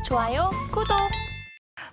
좋아요, 구독.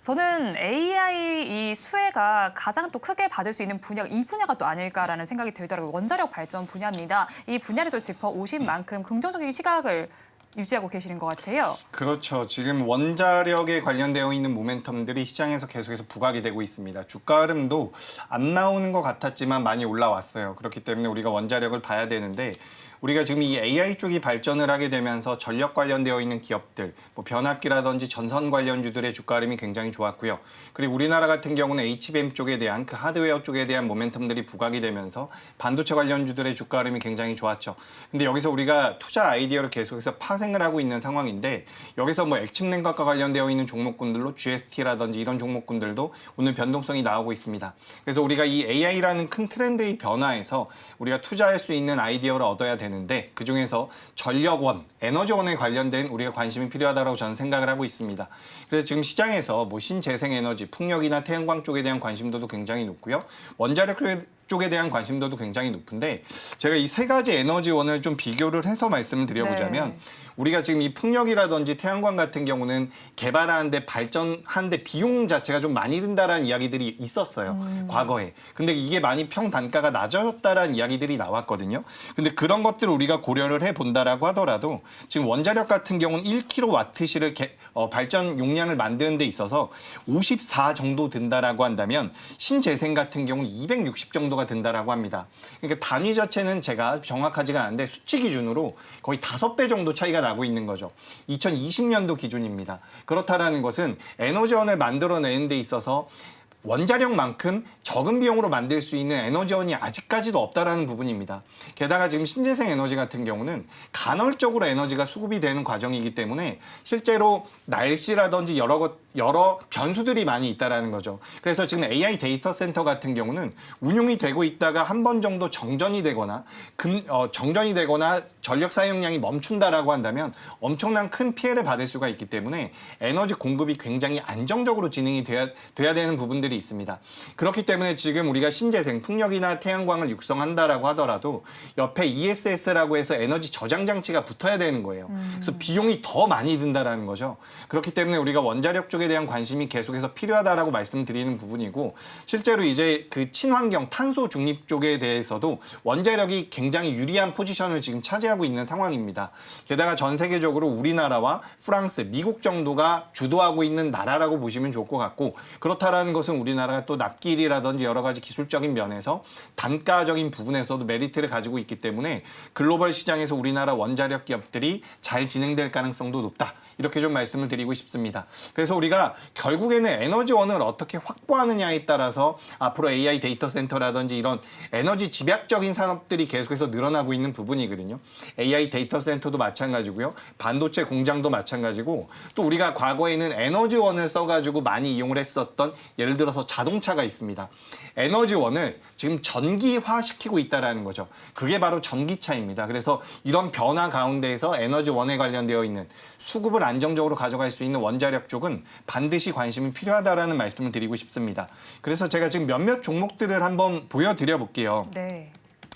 저는 AI 이 수혜가 가장 또 크게 받을 수 있는 분야가 이 분야가 또 아닐까라는 생각이 들더라고요. 원자력 발전 분야입니다. 이 분야를 또 짚어오신 만큼 긍정적인 시각을 유지하고 계시는 것 같아요. 그렇죠. 지금 원자력에 관련되어 있는 모멘텀들이 시장에서 계속해서 부각이 되고 있습니다. 주가 흐름도 안 나오는 것 같았지만 많이 올라왔어요. 그렇기 때문에 우리가 원자력을 봐야 되는데 우리가 지금 이 AI 쪽이 발전을 하게 되면서 전력 관련되어 있는 기업들, 뭐 변압기라든지 전선 관련주들의 주가 흐름이 굉장히 좋았고요. 그리고 우리나라 같은 경우는 HBM 쪽에 대한 그 하드웨어 쪽에 대한 모멘텀들이 부각이 되면서 반도체 관련주들의 주가 흐름이 굉장히 좋았죠. 근데 여기서 우리가 투자 아이디어를 계속해서 파생을 하고 있는 상황인데 여기서 뭐 액침 냉각과 관련되어 있는 종목군들로 GST라든지 이런 종목군들도 오늘 변동성이 나오고 있습니다. 그래서 우리가 이 AI라는 큰 트렌드의 변화에서 우리가 투자할 수 있는 아이디어를 얻어야 되는데 그중에서 전력원, 에너지원에 관련된 우리가 관심이 필요하다고 저는 생각을 하고 있습니다. 그래서 지금 시장에서 뭐 신재생에너지, 풍력이나 태양광 쪽에 대한 관심도도 굉장히 높고요. 원자력 쪽에 대한 관심도도 굉장히 높은데 제가 이 세 가지 에너지원을 좀 비교를 해서 말씀을 드려보자면 우리가 지금 이 풍력이라든지 태양광 같은 경우는 개발하는데 발전하는데 비용 자체가 좀 많이 든다라는 이야기들이 있었어요. 과거에. 근데 이게 많이 평단가가 낮아졌다라는 이야기들이 나왔거든요. 근데 그런 것들을 우리가 고려를 해본다라고 하더라도 지금 원자력 같은 경우는 1kWh를 발전 용량을 만드는 데 있어서 54 정도 든다라고 한다면 신재생 같은 경우는 260 정도가 든다라고 합니다. 그러니까 단위 자체는 제가 정확하지가 않은데 수치 기준으로 거의 5배 정도 차이가 나고 있는 거죠. 2020년도 기준입니다. 그렇다라는 것은 에너지원을 만들어내는 데 있어서 원자력만큼 적은 비용으로 만들 수 있는 에너지원이 아직까지도 없다라는 부분입니다. 게다가 지금 신재생 에너지 같은 경우는 간헐적으로 에너지가 수급이 되는 과정이기 때문에 실제로 날씨라든지 여러 변수들이 많이 있다라는 거죠. 그래서 지금 AI 데이터 센터 같은 경우는 운용이 되고 있다가 한 번 정도 정전이 되거나 전력 사용량이 멈춘다라고 한다면 엄청난 큰 피해를 받을 수가 있기 때문에 에너지 공급이 굉장히 안정적으로 진행이 돼야 되는 부분들이 있습니다. 그렇기 때문에 지금 우리가 신재생, 풍력이나 태양광을 육성한다라고 하더라도 옆에 ESS라고 해서 에너지 저장 장치가 붙어야 되는 거예요. 그래서 비용이 더 많이 든다라는 거죠. 그렇기 때문에 우리가 원자력 쪽에 대한 관심이 계속해서 필요하다라고 말씀드리는 부분이고 실제로 이제 그 친환경, 탄소 중립 쪽에 대해서도 원자력이 굉장히 유리한 포지션을 지금 차지하고 있는 상황입니다. 게다가 전 세계적으로 우리나라와 프랑스, 미국 정도가 주도하고 있는 나라라고 보시면 좋을 것 같고 그렇다라는 것은 우리나라가 또 납기일이라든지 여러 가지 기술적인 면에서 단가적인 부분에서도 메리트를 가지고 있기 때문에 글로벌 시장에서 우리나라 원자력 기업들이 잘 진행될 가능성도 높다. 이렇게 좀 말씀을 드리고 싶습니다. 그래서 우리가 결국에는 에너지원을 어떻게 확보하느냐에 따라서 앞으로 AI 데이터 센터라든지 이런 에너지 집약적인 산업들이 계속해서 늘어나고 있는 부분이거든요. AI 데이터 센터도 마찬가지고요. 반도체 공장도 마찬가지고 또 우리가 과거에는 에너지원을 써가지고 많이 이용을 했었던 예를 들어서 자동차가 있습니다. 에너지원을 지금 전기화시키고 있다는 거죠. 그게 바로 전기차입니다. 그래서 이런 변화 가운데에서 에너지원에 관련되어 있는 수급을 안정적으로 가져갈 수 있는 원자력 쪽은 반드시 관심이 필요하다라는 말씀을 드리고 싶습니다. 그래서 제가 지금 몇몇 종목들을 한번 보여드려 볼게요. 네.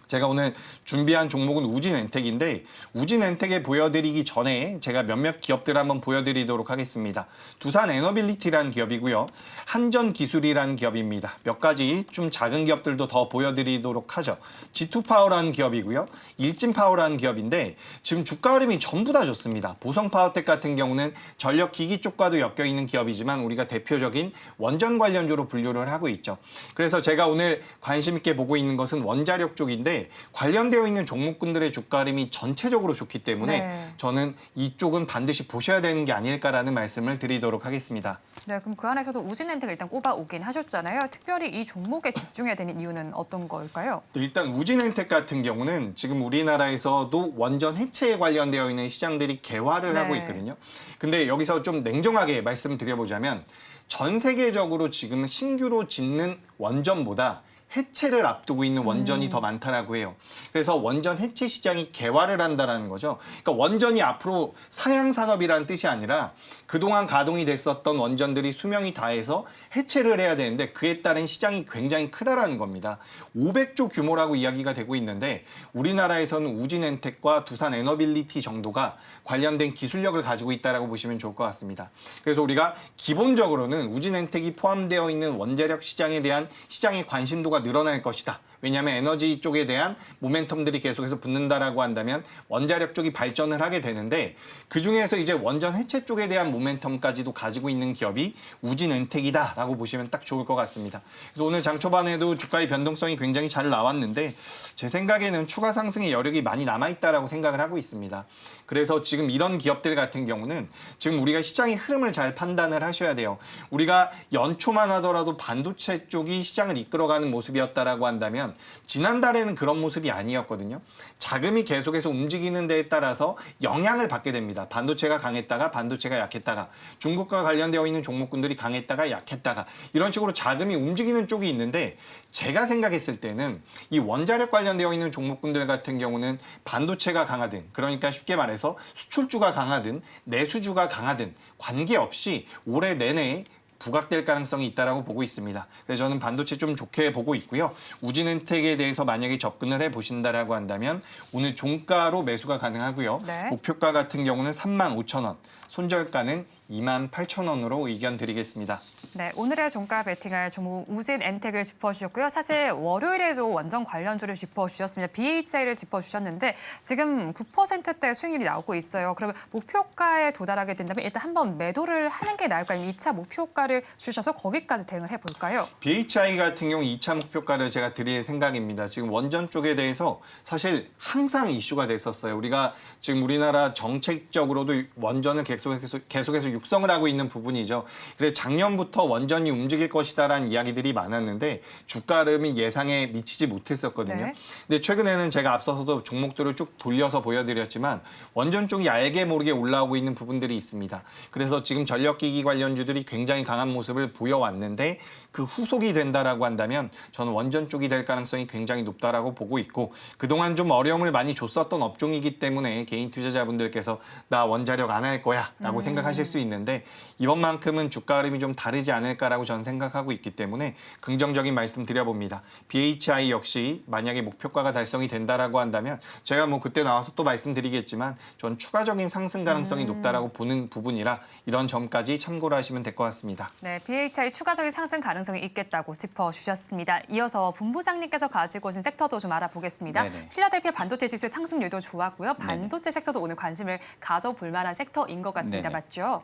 제가 오늘 준비한 종목은 우진엔텍인데 우진엔텍에 보여드리기 전에 제가 몇몇 기업들을 한번 보여드리도록 하겠습니다. 두산에너빌리티라는 기업이고요. 한전기술이라는 기업입니다. 몇 가지 좀 작은 기업들도 더 보여드리도록 하죠. G2파워라는 기업이고요. 일진파워라는 기업인데 지금 주가 흐름이 전부 다 좋습니다. 보성파워텍 같은 경우는 전력기기 쪽과도 엮여있는 기업이지만 우리가 대표적인 원전 관련주로 분류를 하고 있죠. 그래서 제가 오늘 관심 있게 보고 있는 것은 원자력 쪽인데 관련되어 있는 종목군들의 주가 흐름이 전체적으로 좋기 때문에 저는 이쪽은 반드시 보셔야 되는 게 아닐까라는 말씀을 드리도록 하겠습니다. 네, 그럼 그 안에서도 우진엔텍을 일단 꼽아오긴 하셨잖아요. 특별히 이 종목에 집중해야 되는 이유는 어떤 걸까요? 일단 우진엔텍 같은 경우는 지금 우리나라에서도 원전 해체에 관련되어 있는 시장들이 개화를 하고 있거든요. 근데 여기서 좀 냉정하게 말씀을 드려보자면 전 세계적으로 지금 신규로 짓는 원전보다 해체를 앞두고 있는 원전이 더 많다라고 해요. 그래서 원전 해체 시장이 개화를 한다라는 거죠. 그러니까 원전이 앞으로 사양 산업이라는 뜻이 아니라 그동안 가동이 됐었던 원전들이 수명이 다해서 해체를 해야 되는데 그에 따른 시장이 굉장히 크다라는 겁니다. 500조 규모라고 이야기가 되고 있는데 우리나라에서는 우진엔텍과 두산 에너빌리티 정도가 관련된 기술력을 가지고 있다라고 보시면 좋을 것 같습니다. 그래서 우리가 기본적으로는 우진엔텍이 포함되어 있는 원자력 시장에 대한 시장의 관심도가 늘어날 것이다. 왜냐하면 에너지 쪽에 대한 모멘텀들이 계속해서 붙는다라고 한다면 원자력 쪽이 발전을 하게 되는데 그중에서 이제 원전 해체 쪽에 대한 모멘텀까지도 가지고 있는 기업이 우진엔텍이다라고 보시면 딱 좋을 것 같습니다. 그래서 오늘 장 초반에도 주가의 변동성이 굉장히 잘 나왔는데 제 생각에는 추가 상승의 여력이 많이 남아있다라고 생각을 하고 있습니다. 그래서 지금 이런 기업들 같은 경우는 지금 우리가 시장의 흐름을 잘 판단을 하셔야 돼요. 우리가 연초만 하더라도 반도체 쪽이 시장을 이끌어가는 모습이었다라고 한다면 지난달에는 그런 모습이 아니었거든요. 자금이 계속해서 움직이는 데에 따라서 영향을 받게 됩니다. 반도체가 강했다가 반도체가 약했다가 중국과 관련되어 있는 종목군들이 강했다가 약했다가 이런 식으로 자금이 움직이는 쪽이 있는데 제가 생각했을 때는 이 원자력 관련되어 있는 종목군들 같은 경우는 반도체가 강하든 그러니까 쉽게 말해서 수출주가 강하든 내수주가 강하든 관계없이 올해 내내 부각될 가능성이 있다라고 보고 있습니다. 그래서 저는 반도체 좀 좋게 보고 있고요. 우진엔텍에 대해서 만약에 접근을 해보신다라고 한다면 오늘 종가로 매수가 가능하고요. 네. 목표가 같은 경우는 35,000원, 손절가는 28,000원으로 의견 드리겠습니다. 네, 오늘의 종가 베팅할 종목 우진엔텍을 짚어주셨고요. 사실 월요일에도 원전 관련주를 짚어주셨습니다. BHI를 짚어주셨는데 지금 9%대 수익률이 나오고 있어요. 그러면 목표가에 도달하게 된다면 일단 한번 매도를 하는 게 나을까요? 2차 목표가를 주셔서 거기까지 대응을 해볼까요? BHI 같은 경우 2차 목표가를 제가 드릴 생각입니다. 지금 원전 쪽에 대해서 사실 항상 이슈가 됐었어요. 우리가 지금 우리나라 정책적으로도 원전을 계속해서 육성을 하고 있는 부분이죠. 그래서 작년부터 원전이 움직일 것이다라는 이야기들이 많았는데 주가 흐름이 예상에 미치지 못했었거든요. 네. 근데 최근에는 제가 앞서서도 종목들을 쭉 돌려서 보여드렸지만 원전 쪽이 알게 모르게 올라오고 있는 부분들이 있습니다. 그래서 지금 전력기기 관련주들이 굉장히 강한 모습을 보여왔는데 그 후속이 된다라고 한다면 저는 원전 쪽이 될 가능성이 굉장히 높다라고 보고 있고 그동안 좀 어려움을 많이 줬었던 업종이기 때문에 개인 투자자분들께서 나 원자력 안 할 거야 라고 생각하실 수 있는데 이번만큼은 주가 흐름이 좀 다르지 않을까라고 저는 생각하고 있기 때문에 긍정적인 말씀 드려봅니다. BHI 역시 만약에 목표가가 달성이 된다라고 한다면 제가 뭐 그때 나와서 또 말씀드리겠지만 전 추가적인 상승 가능성이 높다라고 보는 부분이라 이런 점까지 참고를 하시면 될 것 같습니다. 네, BHI 추가적인 상승 가능성이 있겠다고 짚어주셨습니다. 이어서 본부장님께서 가지고 오신 섹터도 좀 알아보겠습니다. 네네. 필라델피아 반도체 지수의 상승률도 좋았고요. 반도체 섹터도 오늘 관심을 가져볼 만한 섹터인 것 같습니다. 네네. 맞죠?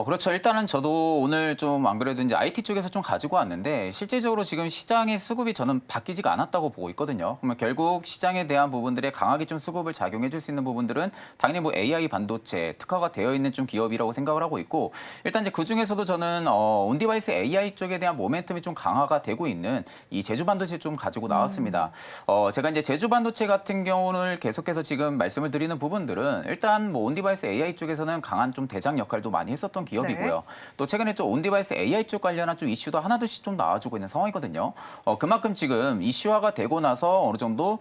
그렇죠. 일단은 저도 오늘 좀 안 그래도 이제 IT 쪽에서 좀 가지고 왔는데 실질적으로 지금 시장의 수급이 저는 바뀌지가 않았다고 보고 있거든요. 그러면 결국 시장에 대한 부분들에 강하게 좀 수급을 작용해 줄 수 있는 부분들은 당연히 뭐 AI 반도체 특화가 되어 있는 좀 기업이라고 생각을 하고 있고 일단 이제 그 중에서도 저는 온디바이스 AI 쪽에 대한 모멘텀이 좀 강화가 되고 있는 이 제주 반도체 좀 가지고 나왔습니다. 제가 이제 제주 반도체 같은 경우는 계속해서 지금 말씀을 드리는 부분들은 일단 뭐 온디바이스 AI 쪽에서는 강한 좀 대장 역할도 많이 했었던 기업이고요. 또 최근에 또 온디바이스 AI 쪽 관련한 좀 이슈도 하나둘씩 좀 나와주고 있는 상황이거든요. 그만큼 지금 이슈화가 되고 나서 어느 정도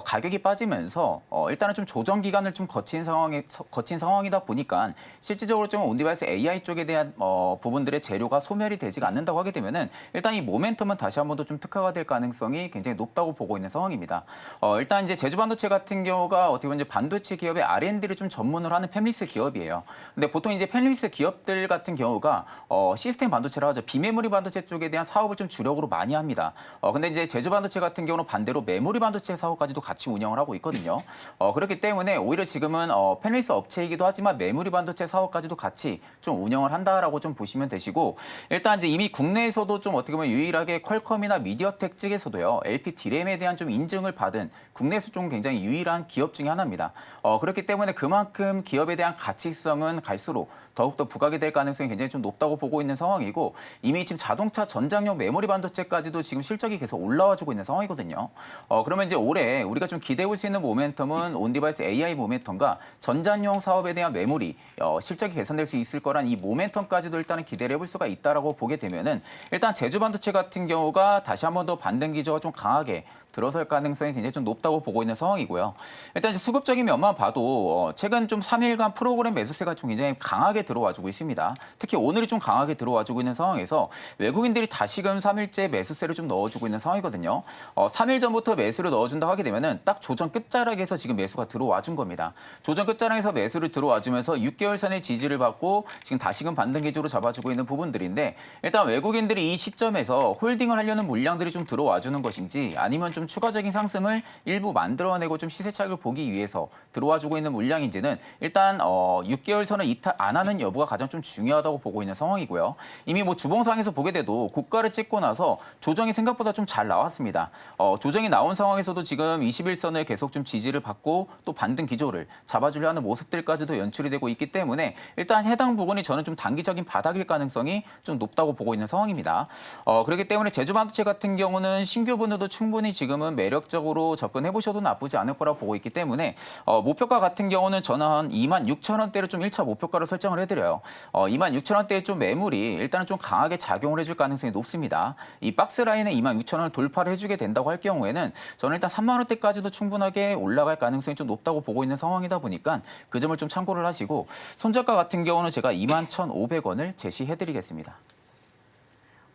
가격이 빠지면서 일단은 좀 조정 기간을 좀 거친 상황이다 보니까 실질적으로 좀 온디바이스 AI 쪽에 대한 부분들의 재료가 소멸이 되지가 않는다고 하게 되면은 일단 이 모멘텀은 다시 한 번 더 좀 특화가 될 가능성이 굉장히 높다고 보고 있는 상황입니다. 일단 이제 제주 반도체 같은 경우가 어떻게 보면 이제 반도체 기업의 R&D를 좀 전문으로 하는 팹리스 기업이에요. 근데 보통 이제 팹리스 기업들 같은 경우가 시스템 반도체라 하죠. 비메모리 반도체 쪽에 대한 사업을 좀 주력으로 많이 합니다. 근데 이제 제주 반도체 같은 경우는 반대로 메모리 반도체 사업까지도 같이 운영을 하고 있거든요. 그렇기 때문에 오히려 지금은 팹리스 업체이기도 하지만 메모리 반도체 사업까지도 같이 좀 운영을 한다라고 좀 보시면 되시고 일단 이제 이미 국내에서도 좀 어떻게 보면 유일하게 퀄컴이나 미디어텍 측에서도요. LP 디램에 대한 좀 인증을 받은 국내에서 좀 굉장히 유일한 기업 중에 하나입니다. 그렇기 때문에 그만큼 기업에 대한 가치성은 갈수록 더욱더 부각이 될 가능성이 굉장히 좀 높다고 보고 있는 상황이고 이미 지금 자동차 전장용 메모리 반도체까지도 지금 실적이 계속 올라와주고 있는 상황이거든요. 그러면 이제 올해 우리가 좀 기대해 볼 수 있는 모멘텀은 온디바이스 AI 모멘텀과 전장용 사업에 대한 메모리 실적이 개선될 수 있을 거란 이 모멘텀까지도 일단은 기대를 해볼 수가 있다라고 보게 되면은 일단 제주 반도체 같은 경우가 다시 한번 더 반등 기조가 좀 강하게 들어설 가능성이 굉장히 좀 높다고 보고 있는 상황이고요. 일단 이제 수급적인 면만 봐도 최근 좀 3일간 프로그램 매수세가 좀 굉장히 강하게 들어와주고 있습니다. 특히 오늘이 좀 강하게 들어와주고 있는 상황에서 외국인들이 다시금 3일째 매수세를 좀 넣어주고 있는 상황이거든요. 3일 전부터 매수를 넣어준다 하게 되면은 딱 조정 끝자락에서 지금 매수가 들어와준 겁니다. 조정 끝자락에서 매수를 들어와주면서 6개월선의 지지를 받고 지금 다시금 반등 기조로 잡아주고 있는 부분들인데 일단 외국인들이 이 시점에서 홀딩을 하려는 물량들이 좀 들어와주는 것인지 아니면 좀 추가적인 상승을 일부 만들어내고 좀 시세 차익을 보기 위해서 들어와주고 있는 물량인지는 일단 6개월선을 이탈 안 하는 여부가 가장 좀 중요하다고 보고 있는 상황이고요. 이미 뭐 주봉상에서 보게 돼도 고가를 찍고 나서 조정이 생각보다 좀 잘 나왔습니다. 조정이 나온 상황에서도 지금 21선을 계속 좀 지지를 받고 또 반등 기조를 잡아주려 하는 모습들까지도 연출이 되고 있기 때문에 일단 해당 부분이 저는 좀 단기적인 바닥일 가능성이 좀 높다고 보고 있는 상황입니다. 그렇기 때문에 제주반도체 같은 경우는 신규분들도 충분히 지금은 매력적으로 접근해 보셔도 나쁘지 않을 거라고 보고 있기 때문에 목표가 같은 경우는 저는 한 26,000원대를 좀 1차 목표가로 설정을 해드려요. 26,000원대의 좀 매물이 일단은 좀 강하게 작용을 해줄 가능성이 높습니다. 이 박스 라인에 26,000원을 돌파를 해주게 된다고 할 경우에는 저는 일단 3만 원대까지도 충분하게 올라갈 가능성이 좀 높다고 보고 있는 상황이다 보니까 그 점을 좀 참고를 하시고 손절가 같은 경우는 제가 21,500원을 제시해드리겠습니다.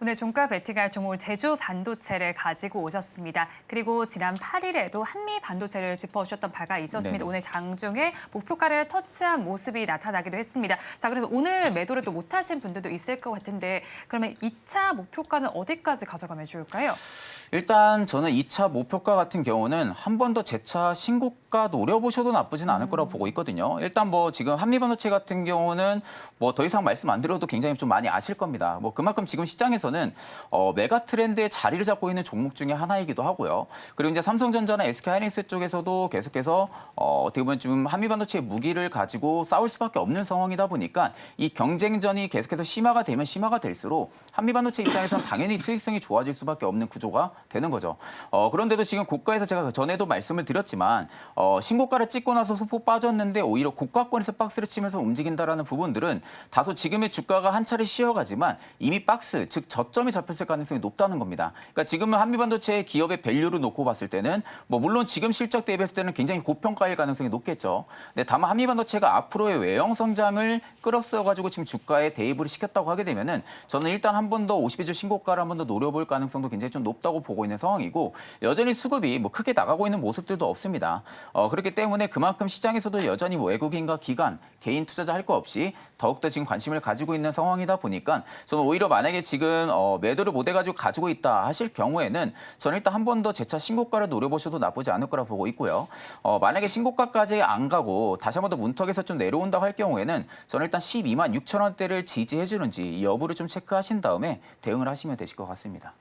오늘 종가 베팅할 종목을 제주 반도체를 가지고 오셨습니다. 그리고 지난 8일에도 한미 반도체를 짚어주셨던 바가 있었습니다. 네. 오늘 장중에 목표가를 터치한 모습이 나타나기도 했습니다. 자, 그래서 오늘 매도를 또 못하신 분들도 있을 것 같은데 그러면 2차 목표가는 어디까지 가져가면 좋을까요? 일단 저는 2차 목표가 같은 경우는 한 번 더 재차 신고가 노려보셔도 나쁘진 않을 거라고 보고 있거든요. 일단 뭐 지금 한미반도체 같은 경우는 뭐 더 이상 말씀 안 드려도 굉장히 좀 많이 아실 겁니다. 뭐 그만큼 지금 시장에서는 메가 트렌드의 자리를 잡고 있는 종목 중에 하나이기도 하고요. 그리고 이제 삼성전자나 SK하이닉스 쪽에서도 계속해서 어떻게 보면 지금 한미반도체의 무기를 가지고 싸울 수밖에 없는 상황이다 보니까 이 경쟁전이 계속해서 심화가 되면 심화가 될수록 한미반도체 입장에서는 당연히 수익성이 좋아질 수밖에 없는 구조가 되는 거죠. 그런데도 지금 고가에서 제가 전에도 말씀을 드렸지만 신고가를 찍고 나서 소폭 빠졌는데 오히려 고가권에서 박스를 치면서 움직인다라는 부분들은 다소 지금의 주가가 한 차례 쉬어가지만 이미 박스, 즉 저점이 잡혔을 가능성이 높다는 겁니다. 그러니까 지금은 한미반도체 기업의 밸류를 놓고 봤을 때는 뭐 물론 지금 실적 대비했을 때는 굉장히 고평가일 가능성이 높겠죠. 근데 다만 한미반도체가 앞으로의 외형 성장을 끌어써가지고 지금 주가에 대입을 시켰다고 하게 되면은 저는 일단 한 번 더 52주 신고가를 한 번 더 노려볼 가능성도 굉장히 좀 높다고 보고 있는 상황이고 여전히 수급이 뭐 크게 나가고 있는 모습들도 없습니다. 그렇기 때문에 그만큼 시장에서도 여전히 뭐 외국인과 기관, 개인 투자자 할 거 없이 더욱더 지금 관심을 가지고 있는 상황이다 보니까 저는 오히려 만약에 지금 매도를 못 해가지고 가지고 있다 하실 경우에는 저는 일단 한 번 더 재차 신고가를 노려보셔도 나쁘지 않을 거라 보고 있고요. 만약에 신고가까지 안 가고 다시 한 번 더 문턱에서 좀 내려온다고 할 경우에는 저는 일단 12만 6천 원대를 지지해 주는지 이 여부를 좀 체크하신 다음에 대응을 하시면 되실 것 같습니다.